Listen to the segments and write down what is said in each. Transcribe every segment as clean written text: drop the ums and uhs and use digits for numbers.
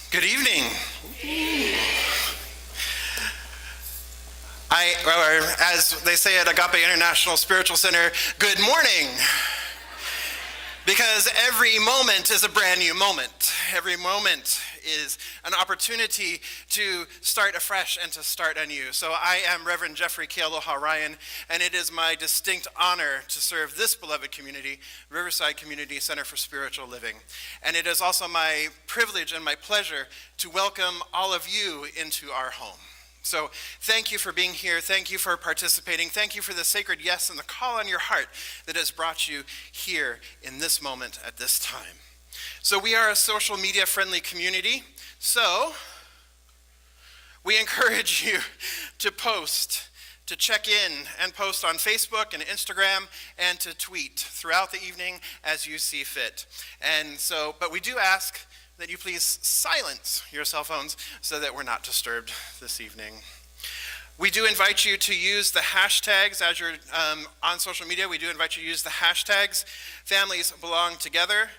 Good evening. Or as they say at Agape International Spiritual Center, good morning. Because every moment is a brand new moment. Every moment is an opportunity to start afresh and to start anew. So I am Reverend Jeffrey Kealoha Ryan, and it is my distinct honor to serve this beloved community, Riverside Community Center for Spiritual Living. And it is also my privilege and my pleasure to welcome all of you into our home. So thank you for being here. Thank you for participating. Thank you for the sacred yes and the call on your heart that has brought you here in this moment at this time. So we are a social media friendly community. So we encourage you to post, to check in and post on Facebook and Instagram and to tweet throughout the evening as you see fit. But we do ask that you please silence your cell phones so that we're not disturbed this evening. We do invite you to use the hashtags as you're on social media. We do invite you to use the hashtags Families Belong Together,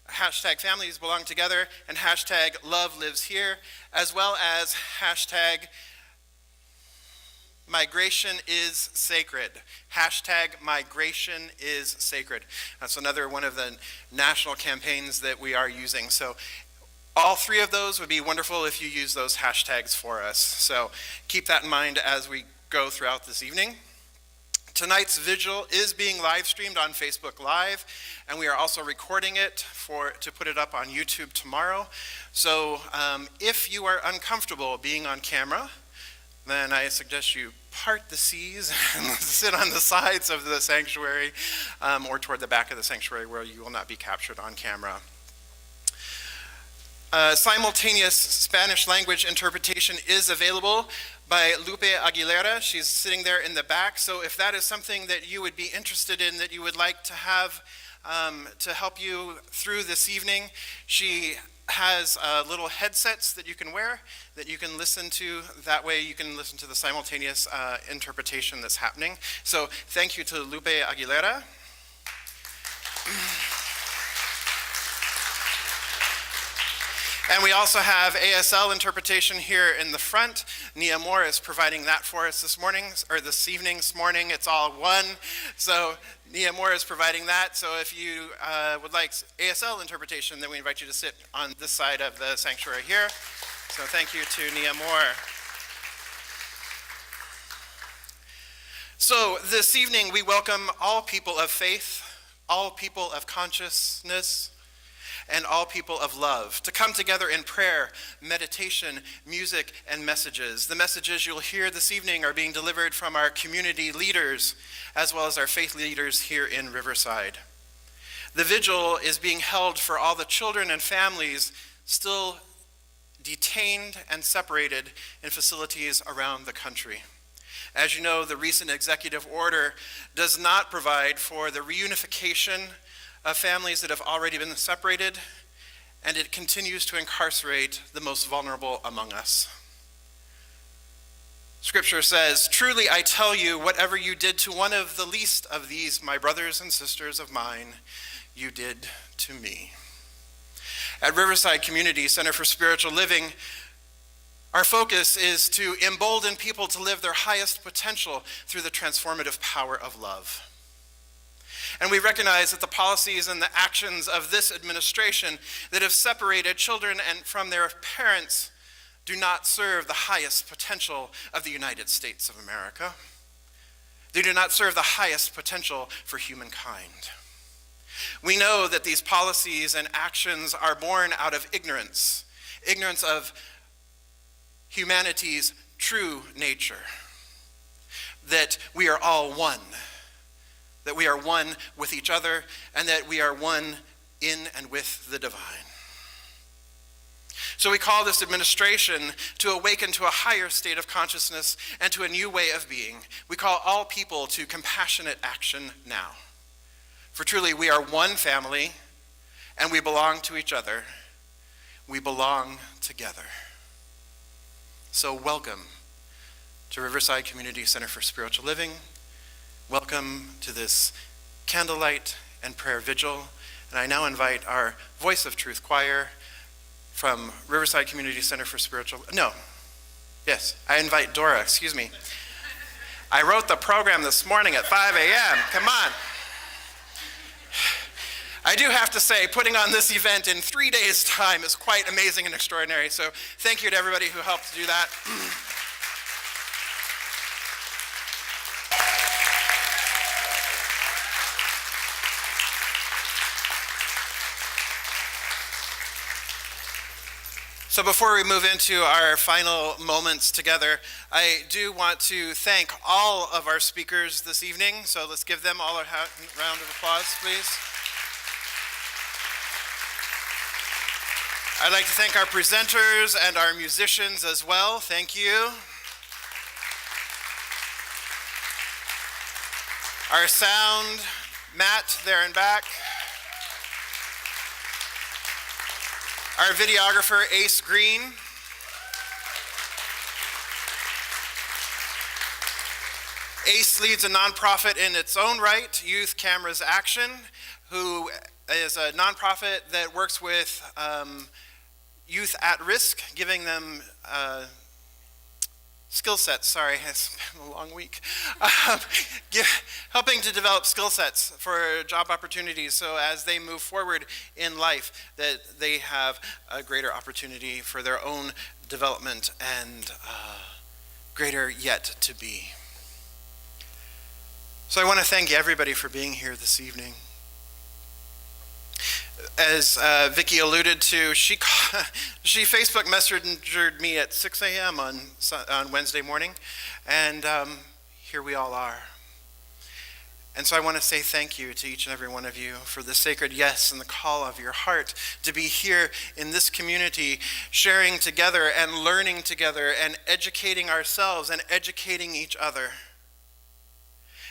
hashtag Families Belong Together, and hashtag Love Lives Here, as well as hashtag Migration is Sacred. Hashtag Migration is Sacred. That's another one of the national campaigns that we are using. So all three of those would be wonderful if you use those hashtags for us. So keep that in mind as we go throughout this evening. Tonight's vigil is being live streamed on Facebook Live, and we are also recording it to put it up on YouTube tomorrow. So if you are uncomfortable being on camera, then I suggest you part the seas and sit on the sides of the sanctuary or toward the back of the sanctuary where you will not be captured on camera. Simultaneous Spanish language interpretation is available by Lupe Aguilera. She's sitting there in the back. So if that is something that you would be interested in, that you would like to have to help you through this evening, she has little headsets that you can wear that you can listen to. That way you can listen to the simultaneous interpretation that's happening. So thank you to Lupe Aguilera. And we also have ASL interpretation here in the front. Nia Moore is providing that for us this evening. It's all one. So Nia Moore is providing that. So if you would like ASL interpretation, then we invite you to sit on this side of the sanctuary here. So thank you to Nia Moore. So this evening we welcome all people of faith, all people of consciousness, and all people of love to come together in prayer, meditation, music, and messages. The messages you'll hear this evening are being delivered from our community leaders as well as our faith leaders here in Riverside. The vigil is being held for all the children and families still detained and separated in facilities around the country. As you know, the recent executive order does not provide for the reunification of families that have already been separated, and it continues to incarcerate the most vulnerable among us. Scripture says, "Truly I tell you, whatever you did to one of the least of these, my brothers and sisters of mine, you did to me." At Riverside Community Center for Spiritual Living, our focus is to embolden people to live their highest potential through the transformative power of love. And we recognize that the policies and the actions of this administration that have separated children from their parents do not serve the highest potential of the United States of America. They do not serve the highest potential for humankind. We know that these policies and actions are born out of ignorance of humanity's true nature, that we are all one, that we are one with each other, and that we are one in and with the divine. So we call this administration to awaken to a higher state of consciousness and to a new way of being. We call all people to compassionate action now. For truly, we are one family, and we belong to each other. We belong together. So welcome to Riverside Community Center for Spiritual Living. Welcome to this candlelight and prayer vigil. And I now invite our Voice of Truth choir from Riverside Community Center for Spiritual, no, yes, I invite Dora, excuse me. I wrote the program this morning at 5 a.m., come on. I do have to say, putting on this event in 3 days' time is quite amazing and extraordinary, so thank you to everybody who helped do that. So before we move into our final moments together, I do want to thank all of our speakers this evening. So let's give them all a round of applause, please. I'd like to thank our presenters and our musicians as well. Thank you. Our sound, Matt, there and back. Our videographer, Ace Green. Ace leads a nonprofit in its own right, Youth Cameras Action, who is a nonprofit that works with youth at risk, giving them skill sets, sorry, it's been a long week, helping to develop skill sets for job opportunities so as they move forward in life that they have a greater opportunity for their own development and greater yet to be. So I want to thank everybody for being here this evening. As Vicki alluded to, she Facebook messengered me at 6 a.m. on Wednesday morning, and here we all are. And so I want to say thank you to each and every one of you for the sacred yes and the call of your heart to be here in this community, sharing together and learning together and educating ourselves and educating each other.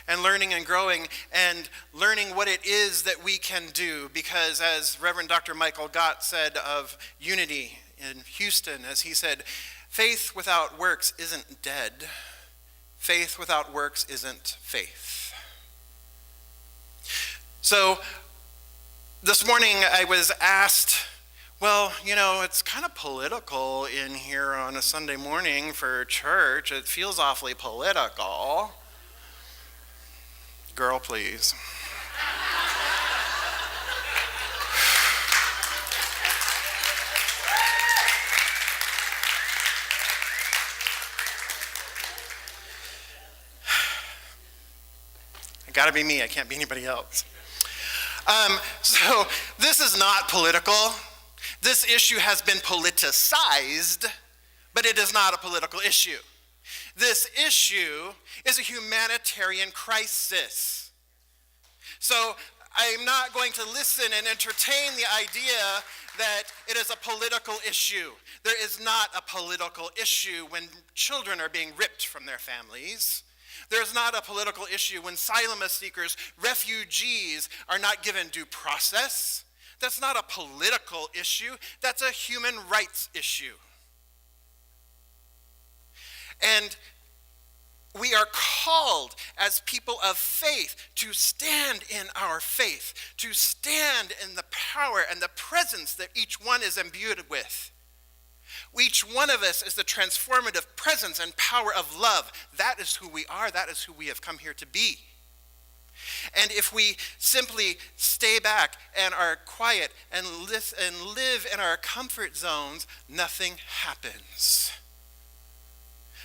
And learning and growing and learning what it is that we can do, because as Reverend Dr. Michael Gott said of Unity in Houston, as he said, faith without works isn't dead. Faith without works isn't faith. So this morning I was asked, well, you know, it's kind of political in here on a Sunday morning for church. It feels awfully political. Girl, please. It gotta be me, I can't be anybody else. So this is not political. This issue has been politicized, but it is not a political issue. This issue is a humanitarian crisis. So I'm not going to listen and entertain the idea that it is a political issue. There is not a political issue when children are being ripped from their families. There's not a political issue when asylum seekers, refugees are not given due process. That's not a political issue. That's a human rights issue. And we are called as people of faith to stand in our faith, to stand in the power and the presence that each one is imbued with. Each one of us is the transformative presence and power of love. That is who we are. That is who we have come here to be. And if we simply stay back and are quiet and live in our comfort zones, nothing happens.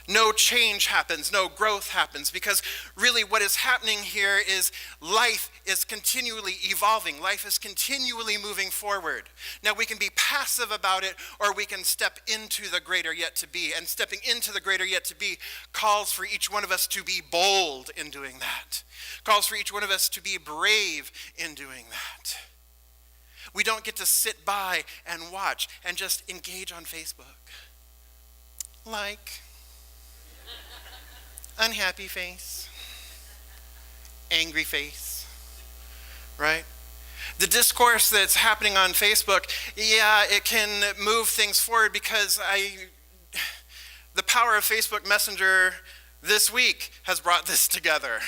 No change happens, no growth happens, because really what is happening here is life is continually evolving. Life is continually moving forward. Now we can be passive about it, or we can step into the greater yet to be. And stepping into the greater yet to be calls for each one of us to be bold in doing that. Calls for each one of us to be brave in doing that. We don't get to sit by and watch and just engage on Facebook. Like, unhappy face, angry face, right? The discourse that's happening on Facebook, yeah, it can move things forward because the power of Facebook Messenger this week has brought this together.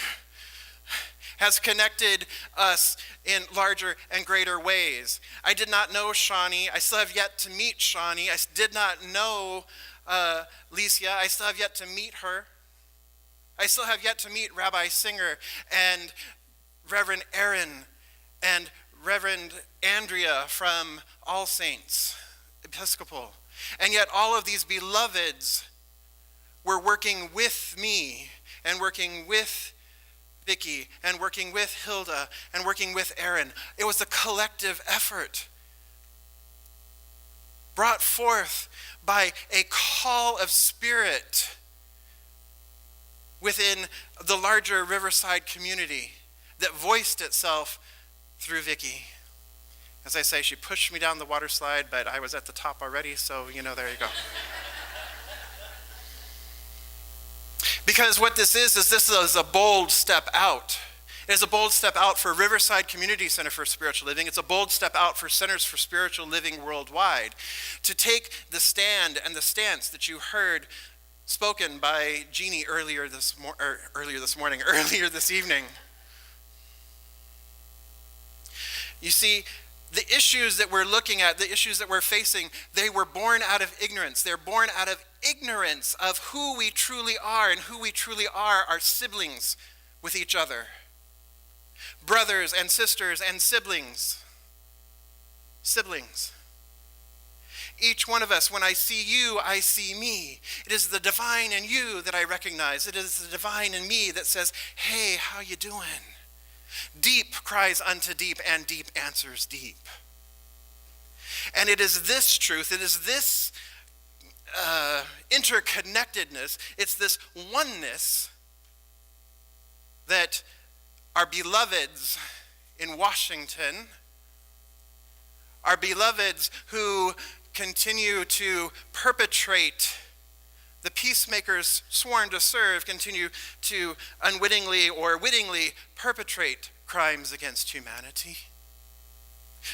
has connected us in larger and greater ways. I did not know Shawnee. I still have yet to meet Shawnee. I did not know Licia. I still have yet to meet her. I still have yet to meet Rabbi Singer and Reverend Aaron and Reverend Andrea from All Saints Episcopal. And yet all of these beloveds were working with me and working with Vicky and working with Hilda and working with Aaron. It was a collective effort brought forth by a call of spirit within the larger Riverside community that voiced itself through Vicky. As I say, she pushed me down the water slide, but I was at the top already, so, there you go. Because what this is a bold step out. It is a bold step out for Riverside Community Center for Spiritual Living. It's a bold step out for Centers for Spiritual Living worldwide to take the stand and the stance that you heard spoken by Jeannie earlier this evening. You see, the issues that we're looking at, the issues that we're facing, they were born out of ignorance. They're born out of ignorance of who we truly are, and who we truly are siblings with each other. Brothers and sisters and siblings. Siblings. Each one of us, when I see you, I see me. It is the divine in you that I recognize. It is the divine in me that says, hey, how you doing? Deep cries unto deep, and deep answers deep. And it is this truth, it is this interconnectedness, it's this oneness that our beloveds in Washington, our beloveds who continue to perpetrate the peacemakers sworn to serve, continue to unwittingly or wittingly perpetrate crimes against humanity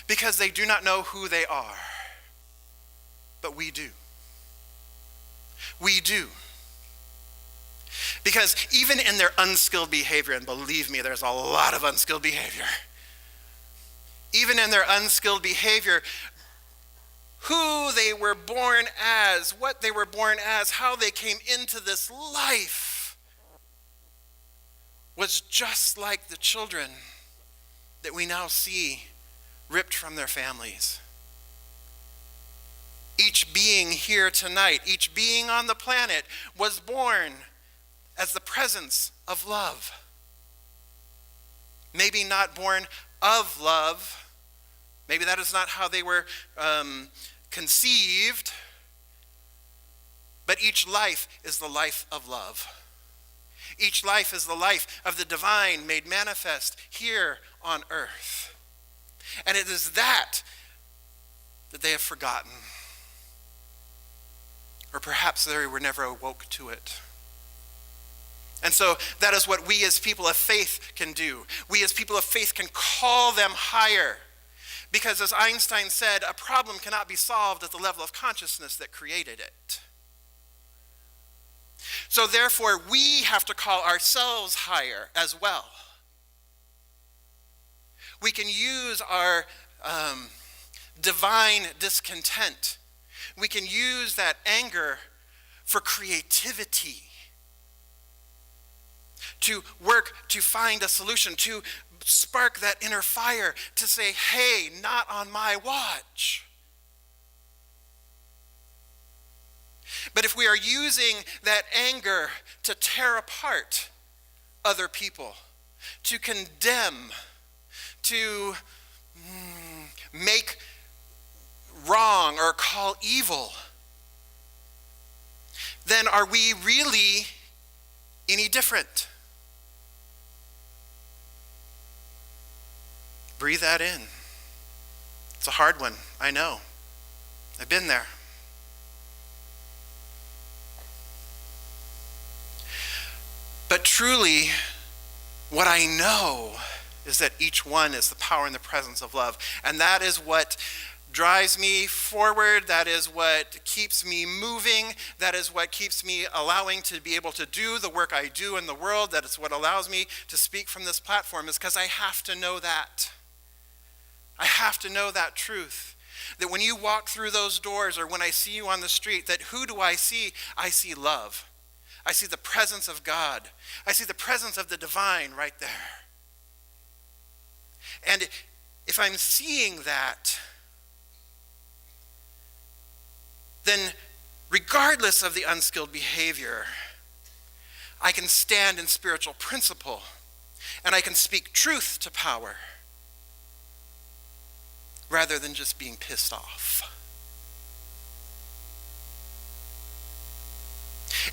because they do not know who they are. But we do. We do. Because even in their unskilled behavior, and believe me, there's a lot of unskilled behavior, even in their unskilled behavior, who they were born as, what they were born as, how they came into this life was just like the children that we now see ripped from their families. Each being here tonight, each being on the planet was born as the presence of love. Maybe not born of love. Maybe that is not how they were conceived, but each life is the life of love. Each life is the life of the divine made manifest here on earth. And it is that they have forgotten. Or perhaps they were never awoke to it. And so that is what we as people of faith can do. We as people of faith can call them higher. Because as Einstein said, a problem cannot be solved at the level of consciousness that created it. So therefore, we have to call ourselves higher as well. We can use our divine discontent. We can use that anger for creativity. To work to find a solution, to spark that inner fire, to say, hey, not on my watch. But if we are using that anger to tear apart other people, to condemn, to make wrong or call evil, then are we really any different? Breathe that in. It's a hard one, I know. I've been there. But truly, what I know is that each one is the power and the presence of love. And that is what drives me forward. That is what keeps me moving. That is what keeps me allowing to be able to do the work I do in the world. That is what allows me to speak from this platform, is because I have to know that. I have to know that truth. That when you walk through those doors, or when I see you on the street, that who do I see? I see love. I see the presence of God. I see the presence of the divine right there. And if I'm seeing that, then regardless of the unskilled behavior, I can stand in spiritual principle, and I can speak truth to power, rather than just being pissed off.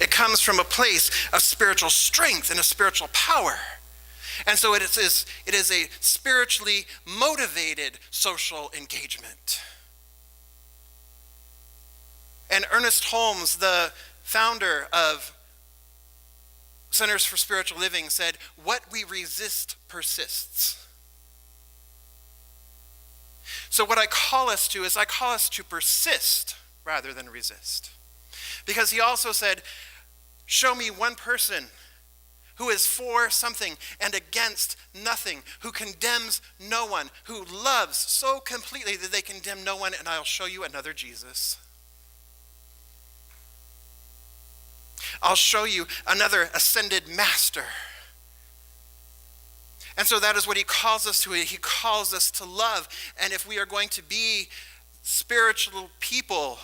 It comes from a place of spiritual strength and a spiritual power. And so it is a spiritually motivated social engagement. And Ernest Holmes, the founder of Centers for Spiritual Living, said, "What we resist persists." So what I call us to is I call us to persist rather than resist. Because he also said, show me one person who is for something and against nothing, who condemns no one, who loves so completely that they condemn no one, and I'll show you another Jesus. I'll show you another ascended master. And so that is what he calls us to. He calls us to love. And if we are going to be spiritual people,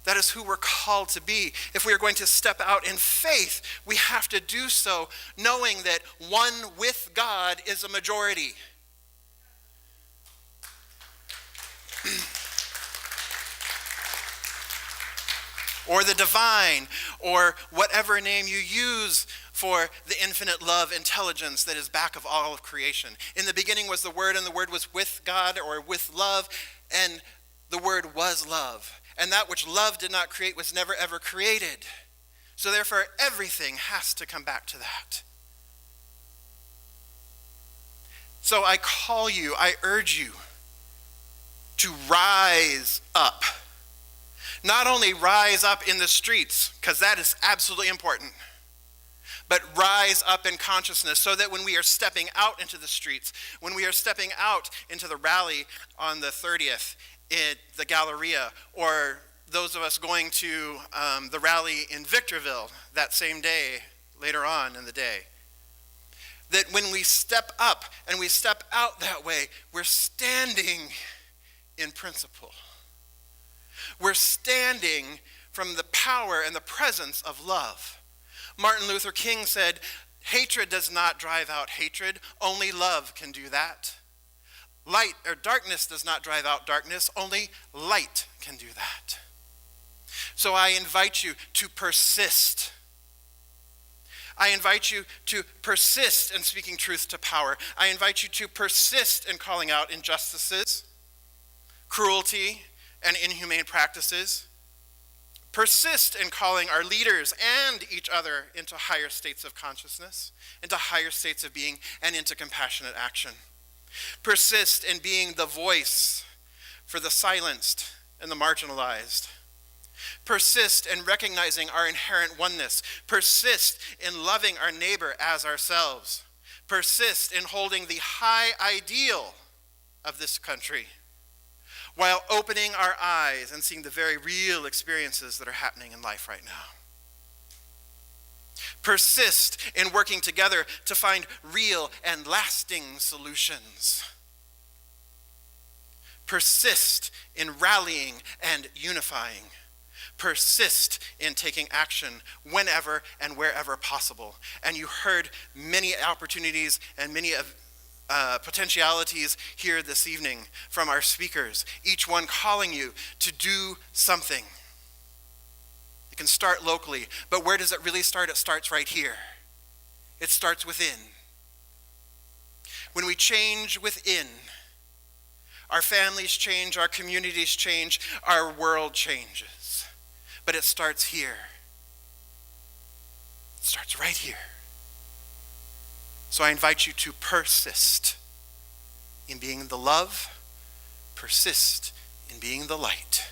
that is who we're called to be. If we are going to step out in faith, we have to do so knowing that one with God is a majority. Or the divine, or whatever name you use for the infinite love intelligence that is back of all of creation. In the beginning was the Word, and the Word was with God, or with love, and the Word was love. And that which love did not create was never ever created. So therefore everything has to come back to that. So I call you, I urge you to rise up. Not only rise up in the streets, because that is absolutely important, but rise up in consciousness so that when we are stepping out into the streets, when we are stepping out into the rally on the 30th in the Galleria, or those of us going to the rally in Victorville that same day, later on in the day, that when we step up and we step out that way, we're standing in principle. We're standing from the power and the presence of love. Martin Luther King said, hatred does not drive out hatred, only love can do that. Light or darkness does not drive out darkness, only light can do that. So I invite you to persist. I invite you to persist in speaking truth to power. I invite you to persist in calling out injustices, cruelty, and inhumane practices. Persist in calling our leaders and each other into higher states of consciousness, into higher states of being, and into compassionate action. Persist in being the voice for the silenced and the marginalized. Persist in recognizing our inherent oneness. Persist in loving our neighbor as ourselves. Persist in holding the high ideal of this country, while opening our eyes and seeing the very real experiences that are happening in life right now. Persist in working together to find real and lasting solutions. Persist in rallying and unifying. Persist in taking action whenever and wherever possible. And you heard many opportunities and many potentialities here this evening from our speakers, each one calling you to do something. It can start locally, but where does it really start? It starts right here. It starts within. When we change within, our families change, our communities change, our world changes. But it starts here. It starts right here. So I invite you to persist in being the love, persist in being the light.